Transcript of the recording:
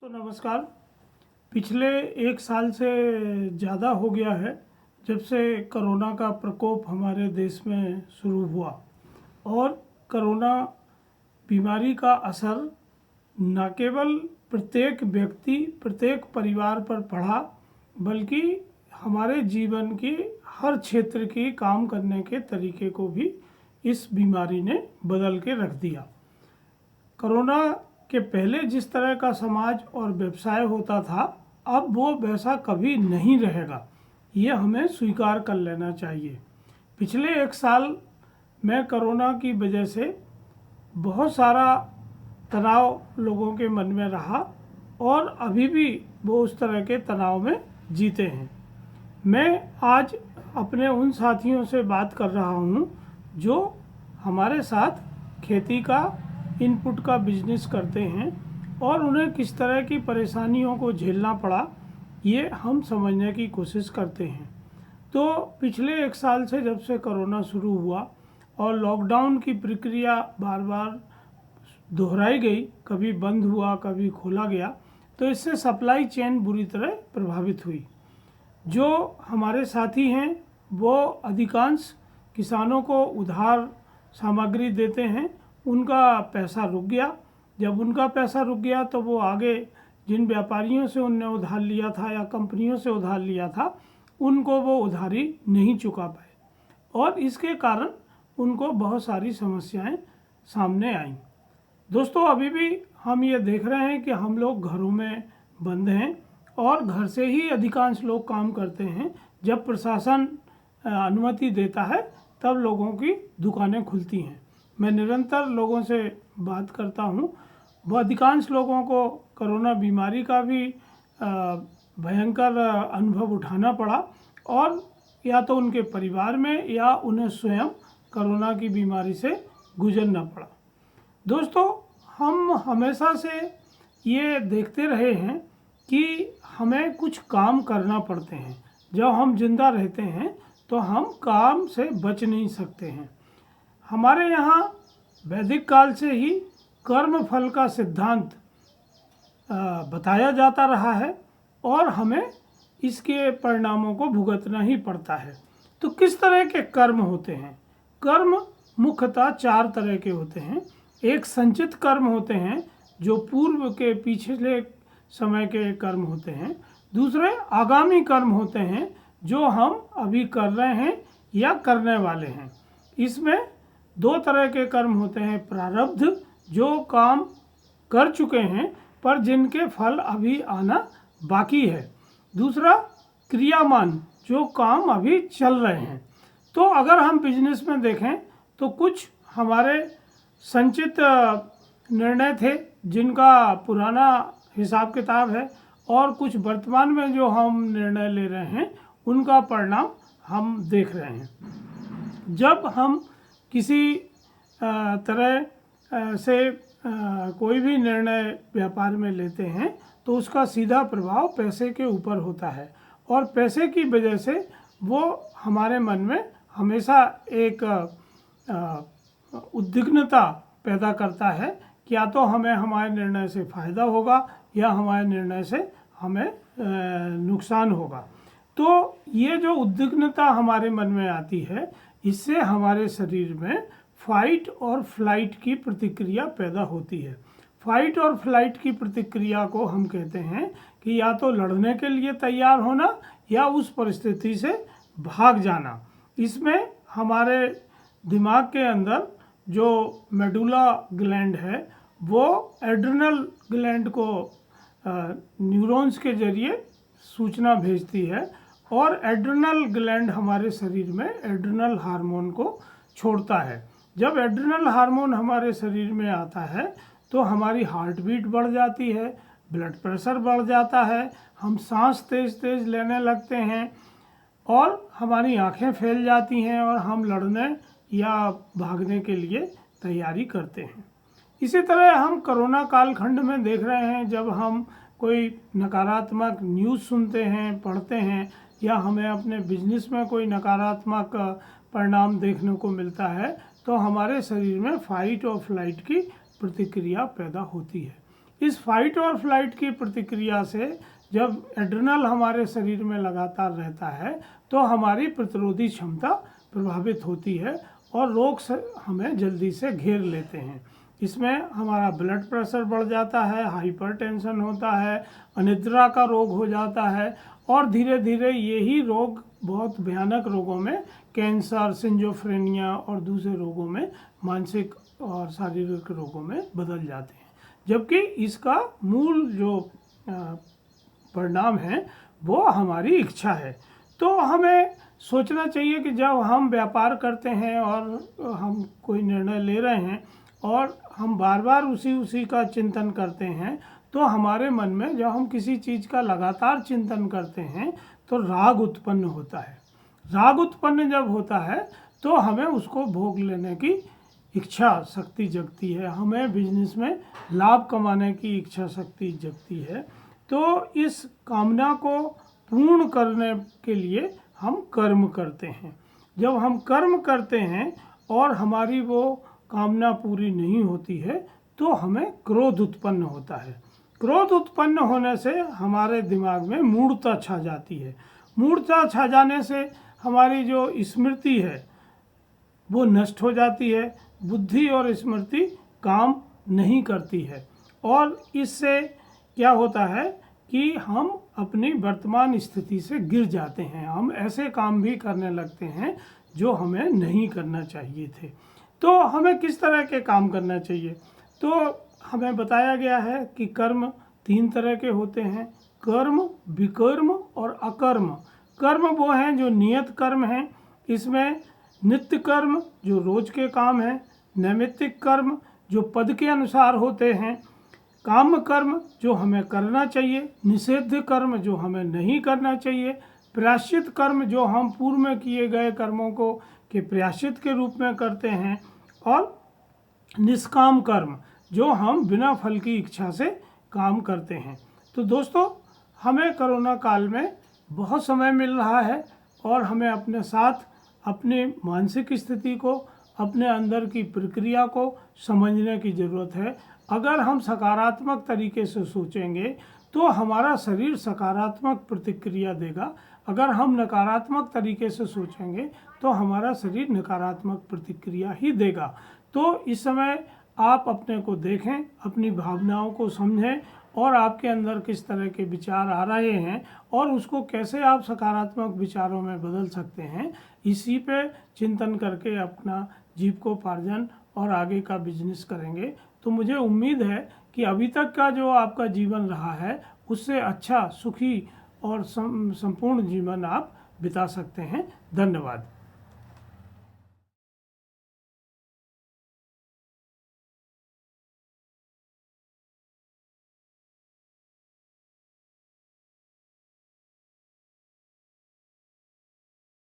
तो नमस्कार। पिछले एक साल से ज़्यादा हो गया है जब से कोरोना का प्रकोप हमारे देश में शुरू हुआ और कोरोना बीमारी का असर न केवल प्रत्येक व्यक्ति प्रत्येक परिवार पर पड़ा बल्कि हमारे जीवन के हर क्षेत्र के काम करने के तरीके को भी इस बीमारी ने बदल के रख दिया। कोरोना के पहले जिस तरह का समाज और व्यवसाय होता था अब वो वैसा कभी नहीं रहेगा, ये हमें स्वीकार कर लेना चाहिए। पिछले एक साल में कोरोना की वजह से बहुत सारा तनाव लोगों के मन में रहा और अभी भी वो उस तरह के तनाव में जीते हैं। मैं आज अपने उन साथियों से बात कर रहा हूँ जो हमारे साथ खेती का इनपुट का बिजनेस करते हैं और उन्हें किस तरह की परेशानियों को झेलना पड़ा ये हम समझने की कोशिश करते हैं। तो पिछले एक साल से जब से कोरोना शुरू हुआ और लॉकडाउन की प्रक्रिया बार बार दोहराई गई, कभी बंद हुआ कभी खोला गया, तो इससे सप्लाई चेन बुरी तरह प्रभावित हुई। जो हमारे साथी हैं वो अधिकांश किसानों को उधार सामग्री देते हैं, उनका पैसा रुक गया। जब उनका पैसा रुक गया तो वो आगे जिन व्यापारियों से उनने उधार लिया था या कंपनियों से उधार लिया था उनको वो उधारी नहीं चुका पाए और इसके कारण उनको बहुत सारी समस्याएं सामने आईं। दोस्तों, अभी भी हम ये देख रहे हैं कि हम लोग घरों में बंद हैं और घर से ही अधिकांश लोग काम करते हैं। जब प्रशासन अनुमति देता है तब लोगों की दुकानें खुलती हैं। मैं निरंतर लोगों से बात करता हूँ। वो अधिकांश लोगों को कोरोना बीमारी का भी भयंकर अनुभव उठाना पड़ा और या तो उनके परिवार में या उन्हें स्वयं कोरोना की बीमारी से गुजरना पड़ा। दोस्तों, हम हमेशा से ये देखते रहे हैं कि हमें कुछ काम करना पड़ते हैं। जब हम जिंदा रहते हैं तो हम काम से बच नहीं सकते हैं। हमारे यहाँ वैदिक काल से ही कर्म फल का सिद्धांत बताया जाता रहा है और हमें इसके परिणामों को भुगतना ही पड़ता है। तो किस तरह के कर्म होते हैं? कर्म मुख्यतः चार तरह के होते हैं। एक संचित कर्म होते हैं जो पूर्व के पिछले समय के कर्म होते हैं। दूसरे आगामी कर्म होते हैं जो हम अभी कर रहे हैं या करने वाले हैं। इसमें दो तरह के कर्म होते हैं। प्रारब्ध, जो काम कर चुके हैं पर जिनके फल अभी आना बाकी है। दूसरा क्रियामान, जो काम अभी चल रहे हैं। तो अगर हम बिजनेस में देखें तो कुछ हमारे संचित निर्णय थे जिनका पुराना हिसाब किताब है और कुछ वर्तमान में जो हम निर्णय ले रहे हैं उनका परिणाम हम देख रहे हैं। जब हम किसी तरह से कोई भी निर्णय व्यापार में लेते हैं तो उसका सीधा प्रभाव पैसे के ऊपर होता है और पैसे की वजह से वो हमारे मन में हमेशा एक उद्विग्नता पैदा करता है कि या तो हमें हमारे निर्णय से फ़ायदा होगा या हमारे निर्णय से हमें नुकसान होगा। तो ये जो उद्विग्नता हमारे मन में आती है इससे हमारे शरीर में फाइट और फ्लाइट की प्रतिक्रिया पैदा होती है। फाइट और फ्लाइट की प्रतिक्रिया को हम कहते हैं कि या तो लड़ने के लिए तैयार होना या उस परिस्थिति से भाग जाना। इसमें हमारे दिमाग के अंदर जो मेडुला ग्लैंड है वो एड्रिनल ग्लैंड को न्यूरॉन्स के जरिए सूचना भेजती है और एड्रिनल ग्लैंड हमारे शरीर में एड्रिनल हार्मोन को छोड़ता है। जब एड्रिनल हार्मोन हमारे शरीर में आता है तो हमारी हार्ट बीट बढ़ जाती है, ब्लड प्रेशर बढ़ जाता है, हम सांस तेज तेज लेने लगते हैं और हमारी आंखें फैल जाती हैं और हम लड़ने या भागने के लिए तैयारी करते हैं। इसी तरह हम कोरोना कालखंड में देख रहे हैं, जब हम कोई नकारात्मक न्यूज़ सुनते हैं, पढ़ते हैं या हमें अपने बिजनेस में कोई नकारात्मक परिणाम देखने को मिलता है तो हमारे शरीर में फाइट और फ्लाइट की प्रतिक्रिया पैदा होती है। इस फाइट और फ्लाइट की प्रतिक्रिया से जब एड्रेनल हमारे शरीर में लगातार रहता है तो हमारी प्रतिरोधी क्षमता प्रभावित होती है और रोग से हमें जल्दी से घेर लेते हैं। इसमें हमारा ब्लड प्रेशर बढ़ जाता है, हाइपरटेंशन होता है, अनिद्रा का रोग हो जाता है और धीरे धीरे यही रोग बहुत भयानक रोगों में कैंसर, सिंजोफ्रेनिया और दूसरे रोगों में, मानसिक और शारीरिक रोगों में बदल जाते हैं। जबकि इसका मूल जो परिणाम है वो हमारी इच्छा है। तो हमें सोचना चाहिए कि जब हम व्यापार करते हैं और हम कोई निर्णय ले रहे हैं और हम बार बार उसी का चिंतन करते हैं तो हमारे मन में जब हम किसी चीज़ का लगातार चिंतन करते हैं तो राग उत्पन्न होता है। राग उत्पन्न जब होता है तो हमें उसको भोग लेने की इच्छा शक्ति जगती है, हमें बिजनेस में लाभ कमाने की इच्छा शक्ति जगती है। तो इस कामना को पूर्ण करने के लिए हम कर्म करते हैं। जब हम कर्म करते हैं और हमारी वो कामना पूरी नहीं होती है तो हमें क्रोध उत्पन्न होता है। क्रोध उत्पन्न होने से हमारे दिमाग में मूढ़ता छा जाती है। मूढ़ता छा जाने से हमारी जो स्मृति है वो नष्ट हो जाती है, बुद्धि और स्मृति काम नहीं करती है और इससे क्या होता है कि हम अपनी वर्तमान स्थिति से गिर जाते हैं। हम ऐसे काम भी करने लगते हैं जो हमें नहीं करना चाहिए थे। तो हमें किस तरह के काम करना चाहिए? तो हमें बताया गया है कि कर्म 3 तरह के होते हैं, कर्म, विकर्म और अकर्म। कर्म वो हैं जो नियत कर्म हैं, इसमें नित्य कर्म जो रोज के काम हैं, नैमित्तिक कर्म जो पद के अनुसार होते हैं, काम कर्म जो हमें करना चाहिए, निषिद्ध कर्म जो हमें नहीं करना चाहिए, प्रायश्चित कर्म जो हम पूर्व में किए गए कर्मों को के प्रायश्चित के रूप में करते हैं, और निष्काम कर्म जो हम बिना फल की इच्छा से काम करते हैं। तो दोस्तों, हमें कोरोना काल में बहुत समय मिल रहा है और हमें अपने साथ अपनी मानसिक स्थिति को, अपने अंदर की प्रक्रिया को समझने की ज़रूरत है। अगर हम सकारात्मक तरीके से सोचेंगे तो हमारा शरीर सकारात्मक प्रतिक्रिया देगा। अगर हम नकारात्मक तरीके से सोचेंगे तो हमारा शरीर नकारात्मक प्रतिक्रिया ही देगा। तो इस समय आप अपने को देखें, अपनी भावनाओं को समझें और आपके अंदर किस तरह के विचार आ रहे हैं और उसको कैसे आप सकारात्मक विचारों में बदल सकते हैं, इसी पे चिंतन करके अपना जीविकोपार्जन और आगे का बिजनेस करेंगे। तो मुझे उम्मीद है कि अभी तक का जो आपका जीवन रहा है उससे अच्छा, सुखी और संपूर्ण जीवन आप बिता सकते हैं। धन्यवाद।